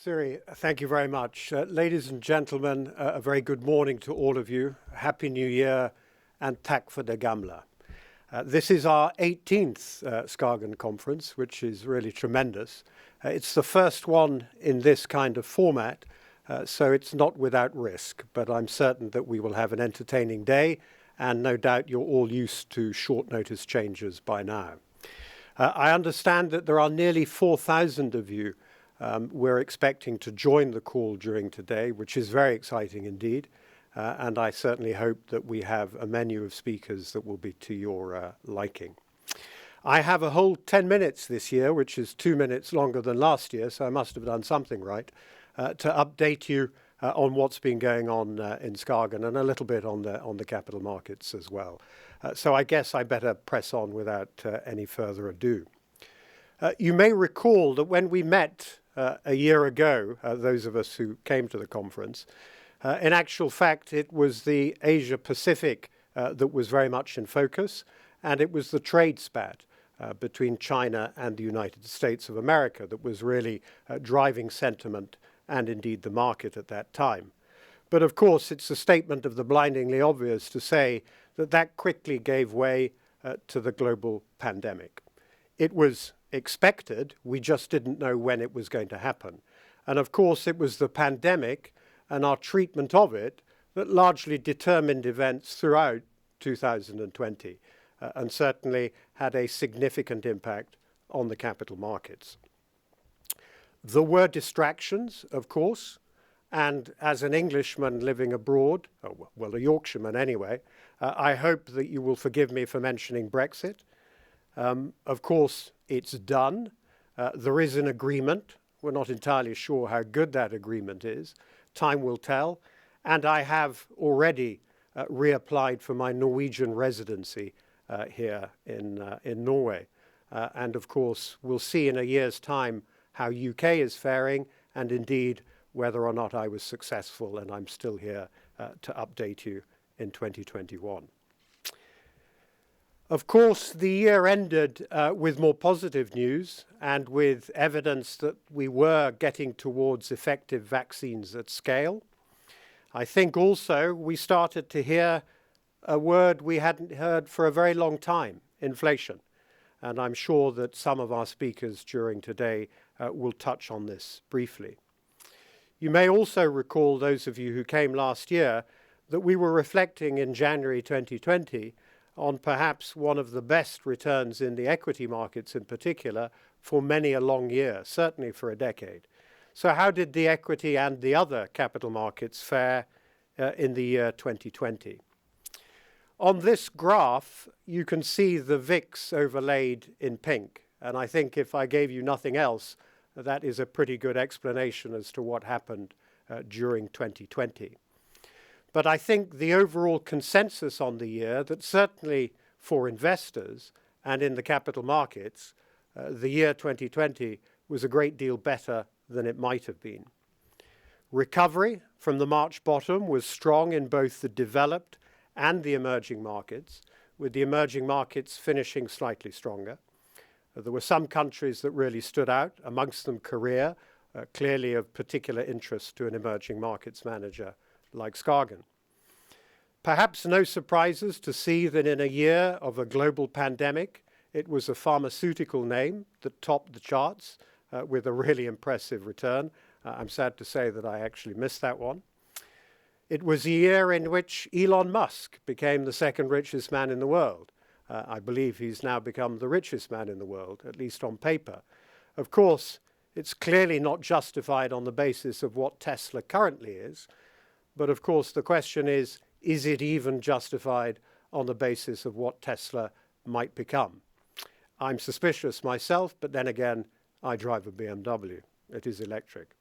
Siri, thank you very much. Ladies and gentlemen, a very good morning to all of you. Happy New Year and tack for det gamla. This is our 18th SKAGEN conference, which is really tremendous. It's the first one in this kind of format, so it's not without risk, but I'm certain that we will have an entertaining day, and no doubt you're all used to short notice changes by now. I understand that there are nearly 4,000 of you we're expecting to join the call during today, which is very exciting indeed. And I certainly hope that we have a menu of speakers that will be to your liking. I have a whole 10 minutes this year, which is 2 minutes longer than last year, so I must have done something right, to update you on what's been going on in SKAGEN and a little bit on the capital markets as well. So I guess I better press on without any further ado. You may recall that when we met a year ago, those of us who came to the conference, in actual fact, it was the Asia-Pacific that was very much in focus, and it was the trade spat between China and the United States of America that was really driving sentiment and indeed the market at that time. But of course, it's a statement of the blindingly obvious to say that that quickly gave way to the global pandemic. It was expected, we just didn't know when it was going to happen. And of course, it was the pandemic and our treatment of it that largely determined events throughout 2020 and certainly had a significant impact on the capital markets. There were distractions, of course, and as an Englishman living abroad, well, a Yorkshireman anyway, I hope that you will forgive me for mentioning Brexit. Of course, it's done. There is an agreement. We're not entirely sure how good that agreement is. Time will tell. And I have already reapplied for my Norwegian residency here in Norway. And of course, we'll see in a year's time how UK is faring and indeed whether or not I was successful and I'm still here to update you in 2021. Of course, the year ended with more positive news and with evidence that we were getting towards effective vaccines at scale. I think also we started to hear a word we hadn't heard for a very long time, inflation. And I'm sure that some of our speakers during today will touch on this briefly. You may also recall, those of you who came last year, that we were reflecting in January 2020 on perhaps one of the best returns in the equity markets in particular for many a long year, certainly for a decade. So how did the equity and the other capital markets fare in the year 2020? On this graph, you can see the VIX overlaid in pink. And I think if I gave you nothing else, that is a pretty good explanation as to what happened during 2020. But I think the overall consensus on the year that certainly for investors and in the capital markets, the year 2020 was a great deal better than it might have been. Recovery from the March bottom was strong in both the developed and the emerging markets, with the emerging markets finishing slightly stronger. There were some countries that really stood out, amongst them Korea, clearly of particular interest to an emerging markets manager like SKAGEN. Perhaps no surprises to see that in a year of a global pandemic, it was a pharmaceutical name that topped the charts with a really impressive return. I'm sad to say that I actually missed that one. It was a year in which Elon Musk became the second richest man in the world. I believe he's now become the richest man in the world, at least on paper. Of course, it's clearly not justified on the basis of what Tesla currently is. But of course, the question is it even justified on the basis of what Tesla might become? I'm suspicious myself, but then again, I drive a BMW. It is electric.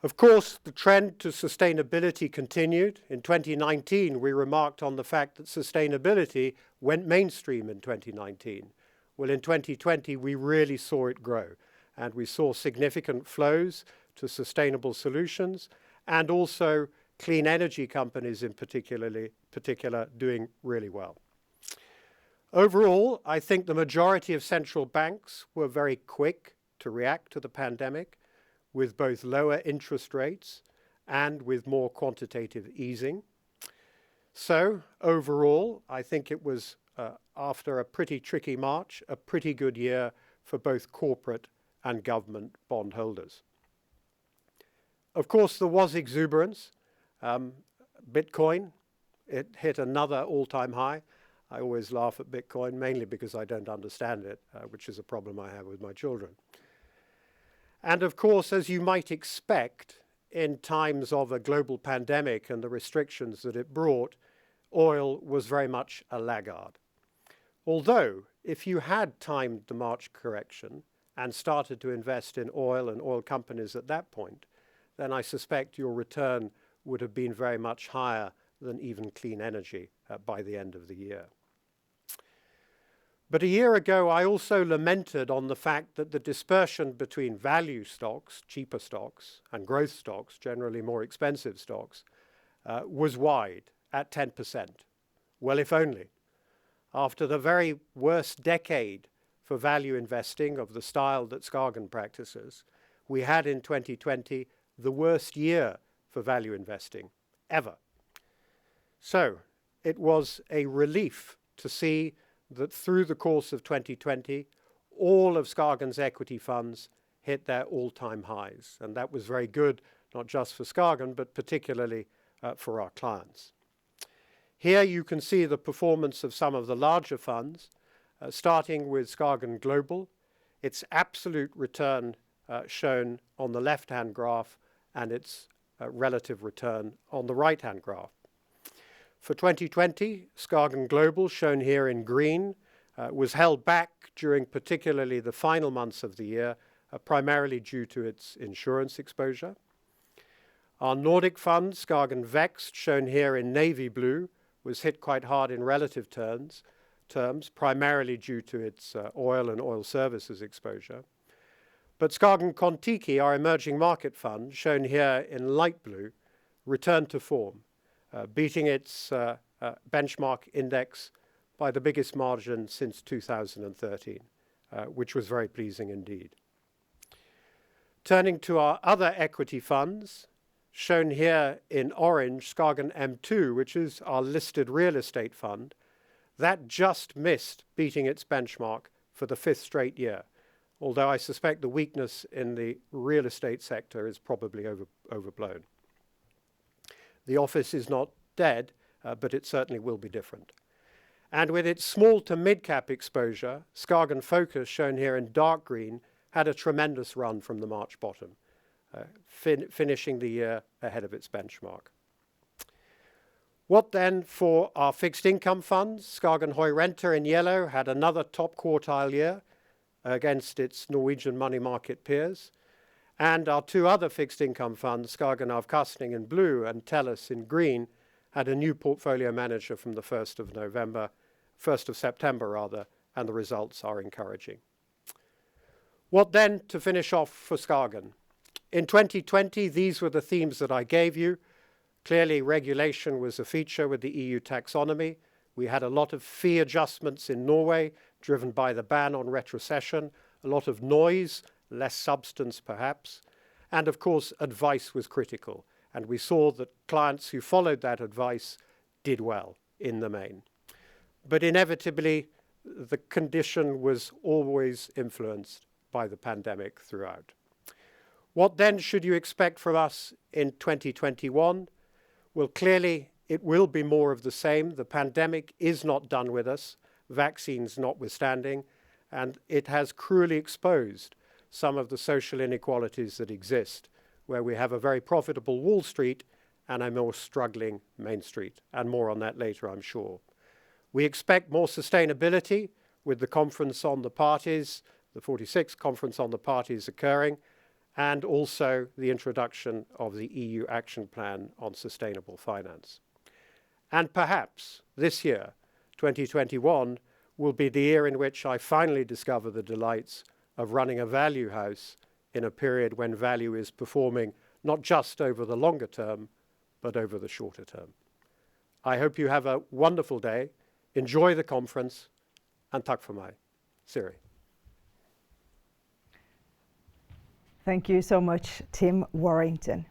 Of course, the trend to sustainability continued. In 2019, we remarked on the fact that sustainability went mainstream in 2019. Well, in 2020, we really saw it grow, and we saw significant flows to sustainable solutions and also clean energy companies in particular doing really well. Overall, I think the majority of central banks were very quick to react to the pandemic. with both lower interest rates and with more quantitative easing. So overall, I think it was, after a pretty tricky March, a pretty good year for both corporate and government bondholders. Of course, there was exuberance. Bitcoin, it hit another all-time high. I always laugh at Bitcoin, mainly because I don't understand it, which is a problem I have with my children. And of course, as you might expect, in times of a global pandemic and the restrictions that it brought, oil was very much a laggard. Although, if you had timed the March correction and started to invest in oil and oil companies at that point, then I suspect your return would have been very much higher than even clean energy by the end of the year. But a year ago, I also lamented on the fact that the dispersion between value stocks, cheaper stocks, and growth stocks, generally more expensive stocks, was wide at 10%. Well, if only. After the very worst decade for value investing of the style that SKAGEN practices, we had in 2020 the worst year for value investing ever. So it was a relief to see that through the course of 2020, all of SKAGEN's equity funds hit their all-time highs. And that was very good, not just for SKAGEN, but particularly for our clients. Here you can see the performance of some of the larger funds, starting with SKAGEN Global. Its absolute return shown on the left-hand graph and its relative return on the right-hand graph. For 2020, SKAGEN Global, shown here in green, was held back during particularly the final months of the year, primarily due to its insurance exposure. Our Nordic fund, SKAGEN Vext, shown here in navy blue, was hit quite hard in relative terms, primarily due to its oil and oil services exposure. But SKAGEN Kontiki, our emerging market fund, shown here in light blue, returned to form, beating its benchmark index by the biggest margin since 2013, which was very pleasing indeed. Turning to our other equity funds, shown here in orange, SKAGEN M2, which is our listed real estate fund, that just missed beating its benchmark for the 5th straight year, although I suspect the weakness in the real estate sector is probably overblown. The office is not dead, but it certainly will be different. And with its small to mid-cap exposure, SKAGEN Focus, shown here in dark green, had a tremendous run from the March bottom, finishing the year ahead of its benchmark. What then for our fixed income funds? SKAGEN Renter in yellow had another top quartile year against its Norwegian money market peers. And our two other fixed income funds, SKAGEN Avkastning in blue and Tellus in green, had a new portfolio manager from the 1st of September, and the results are encouraging. What then to finish off for SKAGEN? In 2020, these were the themes that I gave you. Clearly, regulation was a feature with the EU taxonomy. We had a lot of fee adjustments in Norway, driven by the ban on retrocession, a lot of noise, less substance perhaps, and of course advice was critical, and we saw that clients who followed that advice did well in the main. But inevitably the condition was always influenced by the pandemic throughout. What then should you expect from us in 2021? Well, clearly it will be more of the same. The pandemic is not done with us, vaccines notwithstanding, and it has cruelly exposed some of the social inequalities that exist, where we have a very profitable Wall Street and a more struggling Main Street, and more on that later, I'm sure. We expect more sustainability with the Conference on the Parties, the 46th Conference on the Parties occurring, and also the introduction of the EU Action Plan on Sustainable Finance. And perhaps this year, 2021, will be the year in which I finally discover the delights of running a value house in a period when value is performing not just over the longer term, but over the shorter term. I hope you have a wonderful day. Enjoy the conference, and takk for meg. Siri. Thank you so much, Tim Warrington.